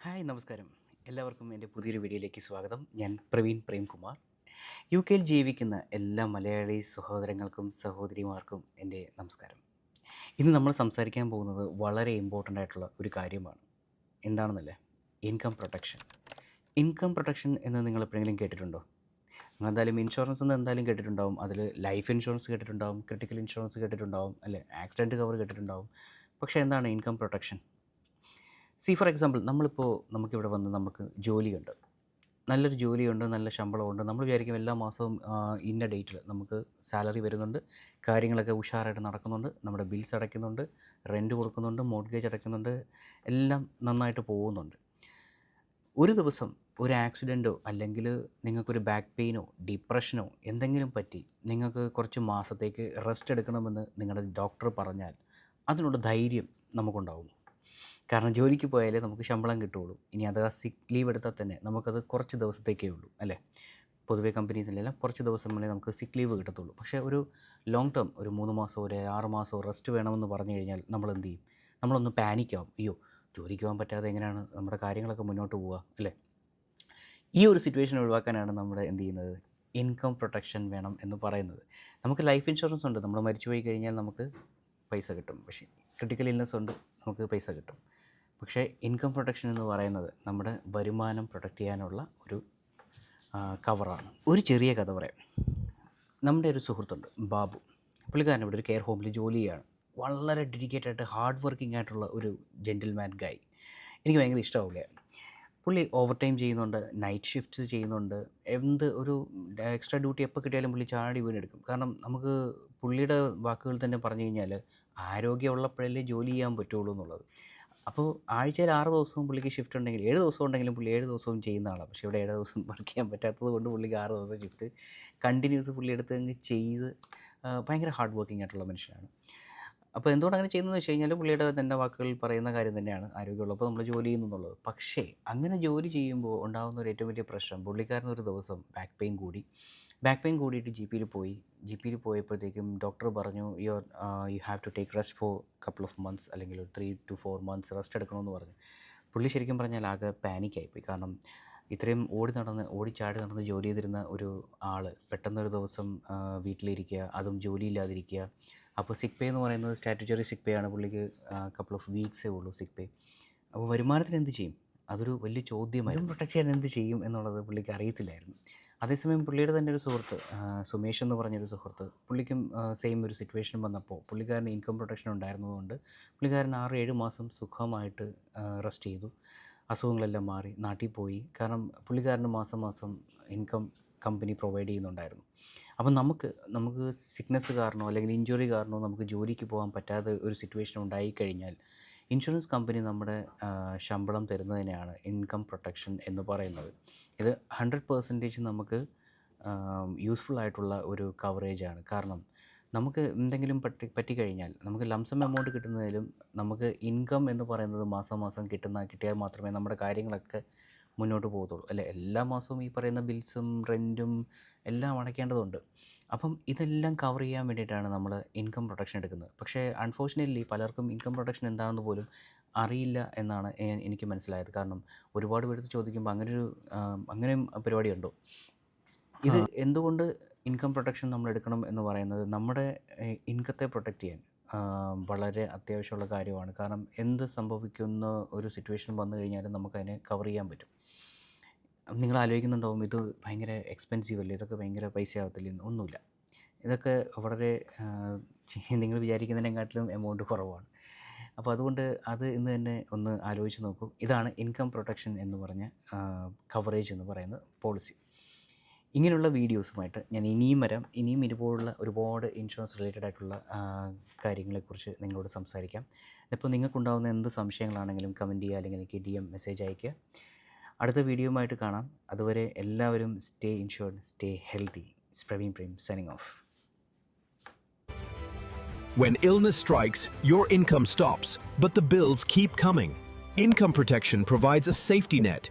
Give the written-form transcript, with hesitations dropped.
Hi നമസ്കാരം. എല്ലാവർക്കും എൻ്റെ പുതിയൊരു വീഡിയോയിലേക്ക് സ്വാഗതം. ഞാൻ പ്രവീൺ പ്രേംകുമാർ. യു കെയിൽ ജീവിക്കുന്ന എല്ലാ മലയാളി സഹോദരങ്ങൾക്കും സഹോദരിമാർക്കും എൻ്റെ നമസ്കാരം. ഇന്ന് നമ്മൾ സംസാരിക്കാൻ പോകുന്നത് വളരെ ഇമ്പോർട്ടൻ്റ് ആയിട്ടുള്ള ഒരു കാര്യമാണ്. എന്താണെന്നല്ലേ? Income protection. ഇൻകം പ്രൊട്ടക്ഷൻ എന്ന് നിങ്ങൾ എപ്പോഴെങ്കിലും കേട്ടിട്ടുണ്ടോ? നിങ്ങൾ എന്തായാലും ഇൻഷുറൻസ് എന്ന് എന്തായാലും കേട്ടിട്ടുണ്ടാവും. അതിൽ ലൈഫ് ഇൻഷുറൻസ് കേട്ടിട്ടുണ്ടാവും, ക്രിട്ടിക്കൽ ഇൻഷുറൻസ് കേട്ടിട്ടുണ്ടാവും, അല്ലേ? ആക്സിഡൻറ്റ് കവർ കേട്ടിട്ടുണ്ടാവും. പക്ഷേ എന്താണ് ഇൻകം പ്രൊട്ടക്ഷൻ? ഫോർ എക്സാമ്പിൾ നമുക്കിവിടെ വന്ന് നമുക്ക് ജോലിയുണ്ട്, നല്ലൊരു ജോലിയുണ്ട്, നല്ല ശമ്പളമുണ്ട്. നമ്മൾ വിചാരിക്കും എല്ലാ മാസവും ഇന്ന ഡേറ്റിൽ നമുക്ക് സാലറി വരുന്നുണ്ട്, കാര്യങ്ങളൊക്കെ ഉഷാറായിട്ട് നടക്കുന്നുണ്ട്, നമ്മുടെ ബിൽസ് അടയ്ക്കുന്നുണ്ട്, റെൻറ്റ് കൊടുക്കുന്നുണ്ട്, മോർട്ട്ഗേജ് അടയ്ക്കുന്നുണ്ട്, എല്ലാം നന്നായിട്ട് പോകുന്നുണ്ട്. ഒരു ദിവസം ഒരു ആക്സിഡൻറ്റോ അല്ലെങ്കിൽ നിങ്ങൾക്കൊരു ബാക്ക് പെയിനോ ഡിപ്രഷനോ എന്തെങ്കിലും പറ്റി നിങ്ങൾക്ക് കുറച്ച് മാസത്തേക്ക് റെസ്റ്റ് എടുക്കണമെന്ന് നിങ്ങളുടെ ഡോക്ടർ പറഞ്ഞാൽ അതിനുള്ള ധൈര്യം നമുക്കുണ്ടാകും. കാരണം ജോലിക്ക് പോയാലേ നമുക്ക് ശമ്പളം കിട്ടുകയുള്ളൂ. ഇനി അഥവാ സിക്ക് ലീവ് എടുത്താൽ തന്നെ നമുക്കത് കുറച്ച് ദിവസത്തേക്കേ ഉള്ളൂ, അല്ലേ? പൊതുവേ കമ്പനീസിലെല്ലാം കുറച്ച് ദിവസങ്ങളേ നമുക്ക് സിക്ക് ലീവ് കിട്ടത്തുള്ളൂ. പക്ഷേ ഒരു ലോങ് ടേം ഒരു 3 മാസമോ ഒരു 6 മാസമോ റെസ്റ്റ് വേണമെന്ന് പറഞ്ഞു കഴിഞ്ഞാൽ നമ്മൾ എന്ത് ചെയ്യും? നമ്മളൊന്ന് പാനിക്കാവും. അയ്യോ, ജോലിക്ക് പോകാൻ പറ്റാതെ എങ്ങനെയാണ് നമ്മുടെ കാര്യങ്ങളൊക്കെ മുന്നോട്ട് പോവുക, അല്ലേ? ഈ ഒരു സിറ്റുവേഷൻ ഒഴിവാക്കാനാണ് നമ്മൾ എന്ത് ചെയ്യുന്നത്? ഇൻകം പ്രൊട്ടക്ഷൻ വേണം എന്ന് പറയുന്നത്. നമുക്ക് ലൈഫ് ഇൻഷുറൻസ് ഉണ്ട്, നമ്മൾ മരിച്ചു പോയി കഴിഞ്ഞാൽ നമുക്ക് പൈസ കിട്ടും. പക്ഷേ ക്രിട്ടിക്കൽ ഇൽനെസ് ഉണ്ട്, നമുക്ക് പൈസ കിട്ടും. പക്ഷേ ഇൻകം പ്രൊട്ടക്ഷൻ എന്ന് പറയുന്നത് നമ്മുടെ വരുമാനം പ്രൊട്ടക്റ്റ് ചെയ്യാനുള്ള ഒരു കവറാണ്. ഒരു ചെറിയ കഥ പറയാം. നമ്മുടെ ഒരു സുഹൃത്തുണ്ട്, ബാബു. പുള്ളിക്കാരൻ ഇവിടെ ഒരു കെയർ ഹോമിൽ ജോലി ചെയ്യുകയാണ്. വളരെ ഡെഡിക്കേറ്റഡ് ആയിട്ട് ഹാർഡ് വർക്കിംഗ് ആയിട്ടുള്ള ഒരു ജെൻറ്റിൽമാൻ ഗായ്. എനിക്ക് ഭയങ്കര ഇഷ്ടമാവില്ല. പുള്ളി ഓവർ ടൈം ചെയ്യുന്നുണ്ട്, നൈറ്റ് ഷിഫ്റ്റ്സ് ചെയ്യുന്നുണ്ട്. ഒരു എക്സ്ട്രാ ഡ്യൂട്ടി എപ്പോൾ കിട്ടിയാലും പുള്ളി ചാടി വീണെടുക്കും. കാരണം നമുക്ക് പുള്ളിയുടെ വാക്കുകൾ തന്നെ പറഞ്ഞു കഴിഞ്ഞാൽ ആരോഗ്യമുള്ളപ്പോഴല്ലേ ജോലി ചെയ്യാൻ പറ്റുള്ളൂ എന്നുള്ളത്. അപ്പോൾ ആഴ്ചയിൽ 6 ദിവസവും പുള്ളിക്ക് ഷിഫ്റ്റ് ഉണ്ടെങ്കിൽ 7 ദിവസം ഉണ്ടെങ്കിലും പുള്ളി 7 ദിവസവും ചെയ്യുന്ന ആളാണ്. പക്ഷേ ഇവിടെ 7 ദിവസം വർക്ക് ചെയ്യാൻ പറ്റാത്തത് കൊണ്ട് പുള്ളിക്ക് 6 ദിവസം ഷിഫ്റ്റ് കണ്ടിന്യൂസ് പുള്ളി എടുത്ത് അങ്ങ് ചെയ്ത് ഭയങ്കര ഹാർഡ് വർക്കിംഗ് ആയിട്ടുള്ള മനുഷ്യനാണ്. അപ്പോൾ എന്തുകൊണ്ട് അങ്ങനെ ചെയ്യുന്നതെന്ന് വെച്ച് കഴിഞ്ഞാൽ പുള്ളിയുടെ തന്നെ വാക്കുകളിൽ പറയുന്ന കാര്യം തന്നെയാണ്, ആരോഗ്യമുള്ളപ്പോൾ നമ്മൾ ജോലി ചെയ്യുന്നു എന്നുള്ളത്. പക്ഷേ അങ്ങനെ ജോലി ചെയ്യുമ്പോൾ ഉണ്ടാകുന്ന ഒരു ഏറ്റവും വലിയ പ്രശ്നം, പുള്ളിക്കാരൻ ഒരു ദിവസം ബാക്ക് പെയിൻ കൂടിയിട്ട് ജി പിയിൽ പോയപ്പോഴത്തേക്കും ഡോക്ടർ പറഞ്ഞു you have to take rest for couple of months, അല്ലെങ്കിൽ ഒരു 3 to 4 months റെസ്റ്റ് എടുക്കണമെന്ന് പറഞ്ഞു. പുള്ളി ശരിക്കും പറഞ്ഞാൽ ആകെ പാനിക്കായിപ്പോയി. കാരണം ഇത്രയും ഓടിച്ചാടി നടന്ന് ജോലി ചെയ്തിരുന്ന ഒരു ആൾ പെട്ടെന്നൊരു ദിവസം വീട്ടിലിരിക്കുക, അതും ജോലിയില്ലാതിരിക്കുക. അപ്പോൾ സിക്ക് പേ എന്ന് പറയുന്നത് സ്റ്റാറ്റുറ്ററി സിക്ക് പേ ആണ്. പുള്ളിക്ക് കപ്പിൾ ഓഫ് വീക്സേ ഉള്ളൂ സിക്ക് പേ. അപ്പോൾ വരുമാനത്തിന് എന്ത് ചെയ്യും? അതൊരു വലിയ ചോദ്യമായിരുന്നു. പ്രൊട്ടക്ട് ചെയ്യാൻ എന്ത് ചെയ്യും എന്നുള്ളത് പുള്ളിക്ക് അറിയത്തില്ലായിരുന്നു. അതേസമയം പുള്ളിയുടെ തന്നെ ഒരു സുഹൃത്ത്, സുമേഷ് എന്ന് പറഞ്ഞൊരു സുഹൃത്ത്, പുള്ളിക്കും സെയിം ഒരു സിറ്റുവേഷൻ വന്നപ്പോൾ പുള്ളിക്കാരന് ഇൻകം പ്രൊട്ടക്ഷൻ ഉണ്ടായിരുന്നതുകൊണ്ട് പുള്ളിക്കാരൻ 6-7 മാസം സുഖമായിട്ട് റെസ്റ്റ് ചെയ്തു. അസുഖങ്ങളെല്ലാം മാറി നാട്ടിൽ പോയി. കാരണം പുള്ളിക്കാരന് മാസം ഇൻകം കമ്പനി പ്രൊവൈഡ് ചെയ്യുന്നുണ്ടായിരുന്നു. അപ്പം നമുക്ക് സിക്നെസ് കാരണമോ അല്ലെങ്കിൽ ഇഞ്ചുറി കാരണമോ നമുക്ക് ജോലിക്ക് പോകാൻ പറ്റാത്ത ഒരു സിറ്റുവേഷൻ ഉണ്ടായിക്കഴിഞ്ഞാൽ ഇൻഷുറൻസ് കമ്പനി നമ്മുടെ ശമ്പളം തരുന്നതിനെയാണ് ഇൻകം പ്രൊട്ടക്ഷൻ എന്ന് പറയുന്നത്. ഇത് 100% നമുക്ക് യൂസ്ഫുൾ ആയിട്ടുള്ള ഒരു കവറേജാണ്. കാരണം നമുക്ക് എന്തെങ്കിലും പറ്റിക്കഴിഞ്ഞാൽ നമുക്ക് ലംസം എമൗണ്ട് കിട്ടുന്നതിലും നമുക്ക് ഇൻകം എന്ന് പറയുന്നത് മാസം കിട്ടിയാൽ മാത്രമേ നമ്മുടെ കാര്യങ്ങളൊക്കെ മുന്നോട്ട് പോകത്തുള്ളൂ, അല്ലേ? എല്ലാ മാസവും ഈ പറയുന്ന ബിൽസും റെൻറ്റും എല്ലാം അടയ്ക്കേണ്ടതുണ്ട്. അപ്പം ഇതെല്ലാം കവർ ചെയ്യാൻ വേണ്ടിയിട്ടാണ് നമ്മൾ ഇൻകം പ്രൊട്ടക്ഷൻ എടുക്കുന്നത്. പക്ഷേ അൺഫോർച്യുനേറ്റ്ലി പലർക്കും ഇൻകം പ്രൊട്ടക്ഷൻ എന്താണെന്ന് പോലും അറിയില്ല എന്നാണ് എനിക്ക് മനസ്സിലായത്. കാരണം ഒരുപാട് പേര് ചോദിക്കുമ്പോൾ അങ്ങനെയും പരിപാടിയുണ്ടോ? ഇത് എന്തുകൊണ്ട് ഇൻകം പ്രൊട്ടക്ഷൻ നമ്മൾ എടുക്കണം എന്ന് പറയുന്നത് നമ്മുടെ ഇൻകത്തെ പ്രൊട്ടക്റ്റ് ചെയ്യാൻ വളരെ അത്യാവശ്യമുള്ള കാര്യമാണ്. കാരണം എന്ത് സംഭവിക്കുന്ന ഒരു സിറ്റുവേഷൻ വന്നു കഴിഞ്ഞാലും നമുക്കതിനെ കവർ ചെയ്യാൻ പറ്റും. നിങ്ങൾ ആലോചിക്കുന്നുണ്ടാവും, ഇത് ഭയങ്കര എക്സ്പെൻസീവ് അല്ലേ, ഇതൊക്കെ ഭയങ്കര പൈസ ആവത്തില്ല. ഒന്നുമില്ല, ഇതൊക്കെ വളരെ നിങ്ങൾ വിചാരിക്കുന്നതിനെക്കാട്ടിലും എമൗണ്ട് കുറവാണ്. അപ്പോൾ അതുകൊണ്ട് അത് ഇന്ന് തന്നെ ഒന്ന് ആലോചിച്ച് നോക്കൂ. ഇതാണ് ഇൻകം പ്രൊട്ടക്ഷൻ എന്ന് പറഞ്ഞ കവറേജ് എന്ന് പറയുന്ന പോളിസി. ഇങ്ങനെയുള്ള വീഡിയോസുമായിട്ട് ഞാൻ ഇനിയും ഇതുപോലുള്ള ഒരുപാട് ഇൻഷുറൻസ് റിലേറ്റഡ് ആയിട്ടുള്ള കാര്യങ്ങളെക്കുറിച്ച് നിങ്ങളോട് സംസാരിക്കാം. ഇപ്പോൾ നിങ്ങൾക്കുണ്ടാകുന്ന എന്ത് സംശയങ്ങളാണെങ്കിലും കമൻറ്റ് ചെയ്യുക, അല്ലെങ്കിൽ എനിക്ക് DM മെസ്സേജ് അയയ്ക്കുക. അടുത്ത വീഡിയോയുമായിട്ട് കാണാം. അതുവരെ എല്ലാവരും stay insured, stay healthy. Praveen Prem signing off. When illness strikes, your income stops, but the bills keep coming. Income protection provides a safety net